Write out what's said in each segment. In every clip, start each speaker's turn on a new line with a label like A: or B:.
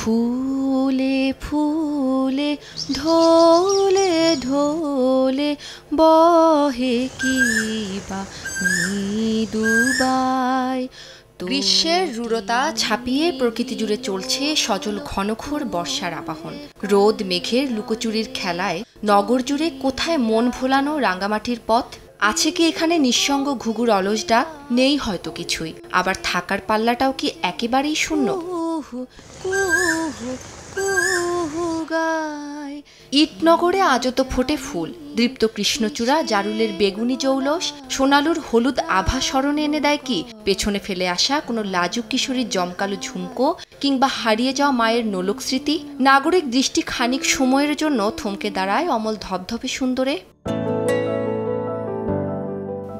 A: ফুলে ফুলে ঢোলে ঢোলে বহে কি বা মৃদুবাই। গ্রীষ্মের রূঢ়তা ছাপিয়ে প্রকৃতি জুড়ে চলছে সজল ঘনঘোর বর্ষার আবাহন। রোদ মেঘের লুকোচুরির খেলায় নগর জুড়ে কোথায় মন ভোলানো রাঙামাটির পথ? আছে কি এখানে নিঃসঙ্গ ঘুঘুর অলস ডাক? নেই হয়তো কিছুই। আবার থাকার পাল্লাটাও কি একেবারেই শূন্য? ইটনগরে আজও তো ফোটে ফুল, দৃপ্ত কৃষ্ণচূড়া, জারুলের বেগুনি জৌলস, সোনালুর হলুদ আভা স্মরণে এনে দেয় কি পেছনে ফেলে আসা কোনো লাজুক কিশোরীর জমকালো ঝুমকো কিংবা হারিয়ে যাওয়া মায়ের নোলক স্মৃতি? নাগরিক দৃষ্টি খানিক সময়ের জন্য থমকে দাঁড়ায় অমল ধবধবে সুন্দরে।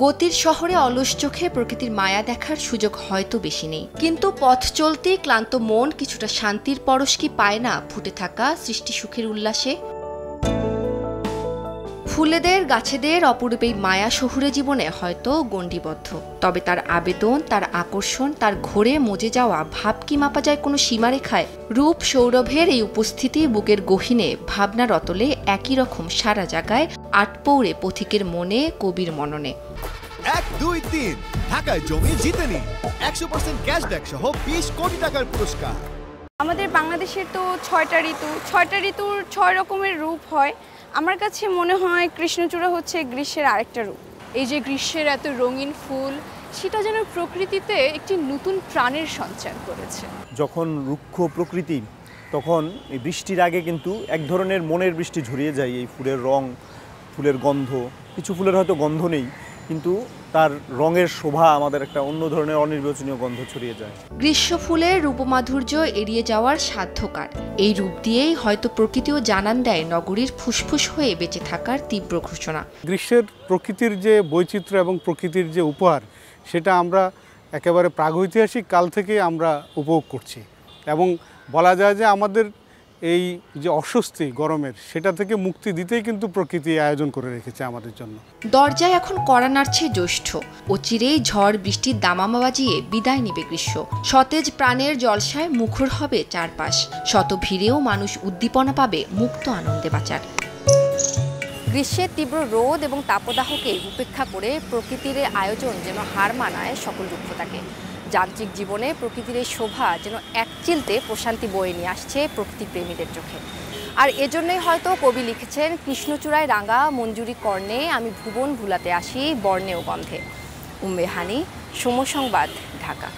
A: গতির শহরে অলস চোখে প্রকৃতির মায়া দেখার সুযোগ হয়তো বেশি নেই, কিন্তু পথ চলতে ক্লান্ত মন কিছুটা শান্তির পরশ কি পায় না ফুটে থাকা সৃষ্টি সুখের উল্লাসে? ফুলেদের গাছেদের অপরূপ এই মায়া শহুরে জীবনে হয়তো গণ্ডিবদ্ধ, তবে তার আবেদন, তার আকর্ষণ, তার ঘোরে মজে যাওয়া ভাব কি মাপা যায় কোনো সীমারেখায়? রূপ সৌরভের এই উপস্থিতি বুকের গহীনে ভাবনার অতলে একই রকম সারা জায়গায় আটপৌড়ে পথিকের মনে, কবির মননে।
B: 1, 2, 3 ঢাকায় জমি জিতে নিন 100% ক্যাশব্যাক সহ 20 কোটি টাকার পুরস্কার।
C: আমাদের বাংলাদেশের তো 6টা ঋতু, 6টা ঋতুর 6 রকমের রূপ হয়। আমার কাছে মনে হয় কৃষ্ণচূড়া হচ্ছে গ্রীষ্মের আরেকটা রূপ।
D: এই যে গ্রীষ্মের এত রঙিন ফুল, সেটা যেন প্রকৃতিতে একটি নতুন প্রাণের সঞ্চার করেছে।
E: যখন রুক্ষ প্রকৃতি, তখন এই বৃষ্টির আগে কিন্তু এক ধরনের মনের বৃষ্টি ঝরিয়ে যায়। এই ফুলের রং, ফুলের গন্ধ, কিছু ফুলের হয়তো গন্ধ নেই, কিন্তু তার রঙের শোভা আমাদের একটা অন্য ধরনের অনির্বচনীয় গন্ধ ছড়িয়ে যায়।
A: গ্রীষ্ম ফুলের রূপমাধুর্য এড়িয়ে যাওয়ার সাধ্যকার। এই রূপ দিয়েই হয়তো প্রকৃতিও জানান দেয় নগরীর ফুসফুস হয়ে বেঁচে থাকার তীব্র ঘোষণা।
F: গ্রীষ্মের প্রকৃতির যে বৈচিত্র্য এবং প্রকৃতির যে উপহার, সেটা আমরা একেবারে প্রাগৈতিহাসিক কাল থেকে আমরা উপভোগ করছি, এবং বলা যায় যে আমাদের এই যে অস্বস্তি গরমের, সেটা থেকে মুক্তি দিতেই কিন্তু প্রকৃতি আয়োজন করে রেখেছে আমাদের জন্য।
A: দরজায় এখন কড়া নাড়ছে জ্যৈষ্ঠ, অচিরেই ঝড় বৃষ্টির দামামা বাজিয়ে বিদায় নিবে গ্রীষ্ম। সতেজ প্রাণের জলসায় মুখর হবে চারপাশ, শত ভিড়েও মানুষ উদ্দীপনা পাবে মুক্ত আনন্দে বাঁচার। গ্রীষ্মের তীব্র রোদ এবং তাপদাহকে উপেক্ষা করে প্রকৃতির আয়োজন যেন হার মানায় সকল রুক্ষতাকে। যান্ত্রিক জীবনে প্রকৃতির এই শোভা যেন একচিলতে প্রশান্তি বয়ে নিয়ে আসছে প্রকৃতি প্রেমীদের চোখে। আর এজন্যই হয়তো কবি লিখেছেন, কৃষ্ণচূড়ায় রাঙা মঞ্জুরি কর্ণে আমি ভুবন ভুলাতে আসি বর্ণে ও গন্ধে। উম্মে হানি, সময় সংবাদ, ঢাকা।